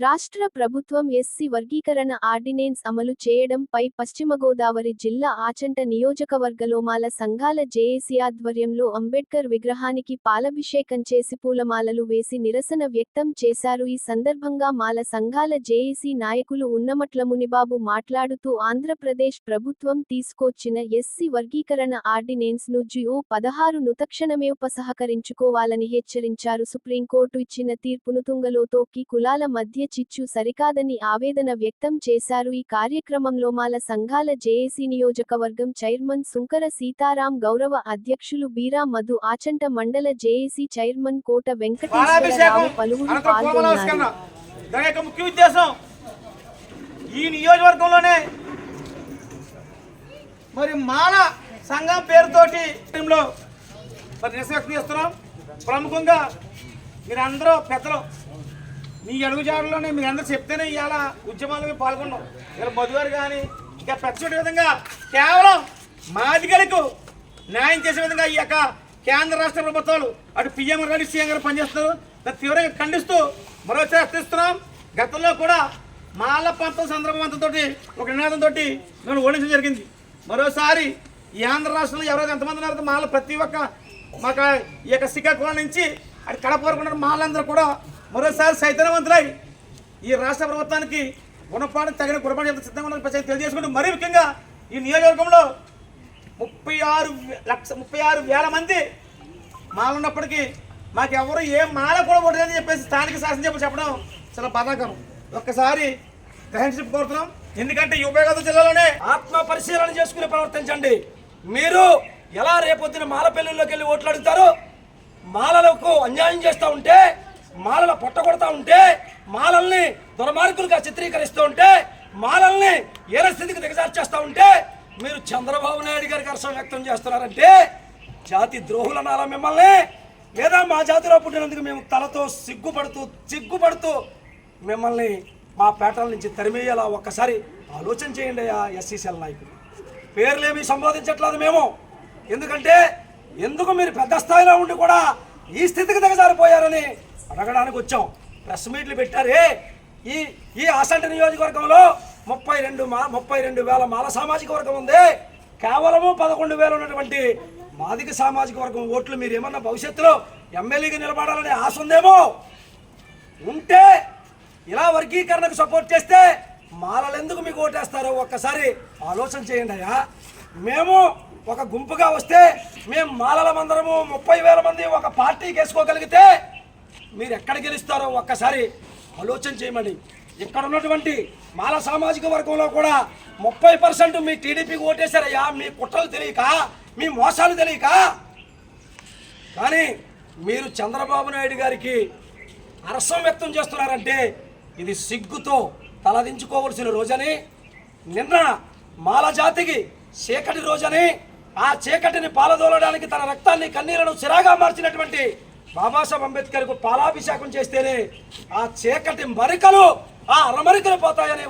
రాష్ట్ర ప్రభుత్వం ఎస్సీ వర్గీకరణ ఆర్డినెన్స్ అమలు చేయడంపై పశ్చిమ గోదావరి జిల్లా ఆచంట నియోజకవర్గలో మాల సంఘాల జేఏసీ ఆధ్వర్యంలో అంబేడ్కర్ విగ్రహానికి పాలాభిషేకం చేసి పూలమాలలు వేసి నిరసన వ్యక్తం చేశారు. ఈ సందర్భంగా మాల సంఘాల జేఏసీ నాయకులు ఉన్నమట్ల మునిబాబు మాట్లాడుతూ ఆంధ్రప్రదేశ్ ప్రభుత్వం తీసుకొచ్చిన ఎస్సీ వర్గీకరణ ఆర్డినెన్స్ ను జియో 16ను తక్షణమే ఉపసంహరించుకోవాలని హెచ్చరించారు. సుప్రీంకోర్టు ఇచ్చిన తీర్పును తుంగలో తొక్కి కులాల మధ్య చిచ్చు సరికాదని ఆవేదన వ్యక్తం చేశారు. ఈ కార్యక్రమంలో మాల సంఘాల జేఏసీ నియోజకవర్గం చైర్మన్ సుంకర సీతారాం, గౌరవ అధ్యక్షులు బీరా మధు, ఆచంట మండల జేఏసీ చైర్మన్ కోట వెంకటేశ్వరరావు పలువురు పాల్గొన్నారు. ముఖ్య ఉద్దేశం ఈ నియోజకవర్గంలోనే మరి మాల సంఘం పేరుతోటి నిరసన వ్యక్తం చేస్తున్నాం. ప్రముఖంగా మీరందరూ పెద్దలు మీ అడుగుజాడలోనే మీరందరూ చెప్తేనే ఇవాళ ఉద్యమాలు పాల్గొన్నాం. ఇలా మధుగారు కానీ ఇంకా ప్రత్యేక విధంగా కేవలం మాదిగలకు న్యాయం చేసే విధంగా ఈ యొక్క కేంద్ర రాష్ట్ర ప్రభుత్వాలు అటు పిఎం గారు సీఎం గారు పనిచేస్తున్నారు. దాన్ని తీవ్రంగా ఖండిస్తూ మరోసారి హెచ్చరిస్తున్నాం. గతంలో కూడా మాల పంతం సందర్భంతో ఒక నినాదంతో మేము ఓడించడం జరిగింది. మరోసారి ఈ ఆంధ్ర రాష్ట్రంలో ఎవరైతే ఎంతమంది ఉన్నారో మాల ప్రతి ఒక్క మాకు ఈ యొక్క శ్రీకాకుళం నుంచి అటు కడప వరకు ఉన్న మాలందరూ కూడా మరోసారి చైతన్యవంతులై ఈ రాష్ట్ర ప్రభుత్వానికి గుణపాఠం తగిన గుణపాఠం ఎంత సిద్ధంగా ఉన్న తెలియజేసుకుంటూ మరీ ముఖ్యంగా ఈ నియోజకవర్గంలో 36,00,000 మంది మాలు ఉన్నప్పటికీ మాకెవరు ఏ మాల కూడా కొట్టదని చెప్పేసి స్థానిక శాసనసభ్యులు చెప్పడం చాలా బాధాకరం. ఒక్కసారి గ్రహించి కోరుతున్నాం. ఎందుకంటే ఈ ఉభయ గోదావరి జిల్లాలోనే ఆత్మ పరిశీలన చేసుకుని ప్రవర్తించండి. మీరు ఎలా రేపొద్దున మాల పెళ్లిలోకి వెళ్ళి ఓట్లు అడుగుతారు? మాలలకు అన్యాయం చేస్తూ ఉంటే, మాలల పొట్ట కొడతా ఉంటే, మాలల్ని దుర్మార్గులుగా చిత్రీకరిస్తూ ఉంటే, మాలల్ని ఏర స్థితికి దిగజార్చేస్తూ ఉంటే మీరు చంద్రబాబు నాయుడు గారికి హర్షం వ్యక్తం చేస్తున్నారంటే జాతి ద్రోహులు అనాలా మిమ్మల్ని? లేదా మా జాతిలో పుట్టినందుకు మేము తలతో సిగ్గుపడుతూ మిమ్మల్ని మా పేటల నుంచి తరిమేయాలా? ఒక్కసారి ఆలోచన చేయండి. ఎస్సీసీఎల్ నాయకులు పేర్లేమీ సంబోధించట్లేదు మేము. ఎందుకంటే ఎందుకు మీరు పెద్ద స్థాయిలో ఉండి కూడా ఈ స్థితికి దిగజారిపోయారని అడగడానికి వచ్చాం. ప్రెస్ మీట్లు పెట్టారే. ఈ ఆసంట నియోజకవర్గంలో 32,000 మాల సామాజిక వర్గం ఉంది. కేవలము 11,000 ఉన్నటువంటి మాదిగ సామాజిక వర్గం ఓట్లు మీరు ఏమన్నా భవిష్యత్తులో ఎమ్మెల్యేగా నిలబడాలనే ఆశ ఉందేమో? ఉంటే ఇలా వర్గీకరణకు సపోర్ట్ చేస్తే మాలలు ఎందుకు మీకు ఓటేస్తారో ఒక్కసారి ఆలోచన చేయండి అయ్యా. మేము ఒక గుంపుగా వస్తే మేము మాలల మందరము 30,000 మంది ఒక పార్టీకి వేసుకోగలిగితే మీరు ఎక్కడ గెలుస్తారో ఒక్కసారి ఆలోచన చేయమని. ఇక్కడ ఉన్నటువంటి మాల సామాజిక వర్గంలో కూడా 30% మీ టీడీపీకి ఓటేశారయ్యా. మీ కుట్రలు తెలియక, మీ మోసాలు తెలియక. కానీ మీరు చంద్రబాబు నాయుడు గారికి హర్షం వ్యక్తం చేస్తున్నారంటే ఇది సిగ్గుతో తలదించుకోవలసిన రోజని, నిన్న మాల జాతికి చీకటి రోజని, ఆ చీకటిని పాలదోలడానికి తన రక్తాన్ని కన్నీళ్లను సిరాగా మార్చినటువంటి బాబాసాహెబ్ అంబేద్కర్కు పాలాభిషేకం చేస్తేనే ఆ చీకటి మరికలు, ఆ అరమరికలు పోతాయనే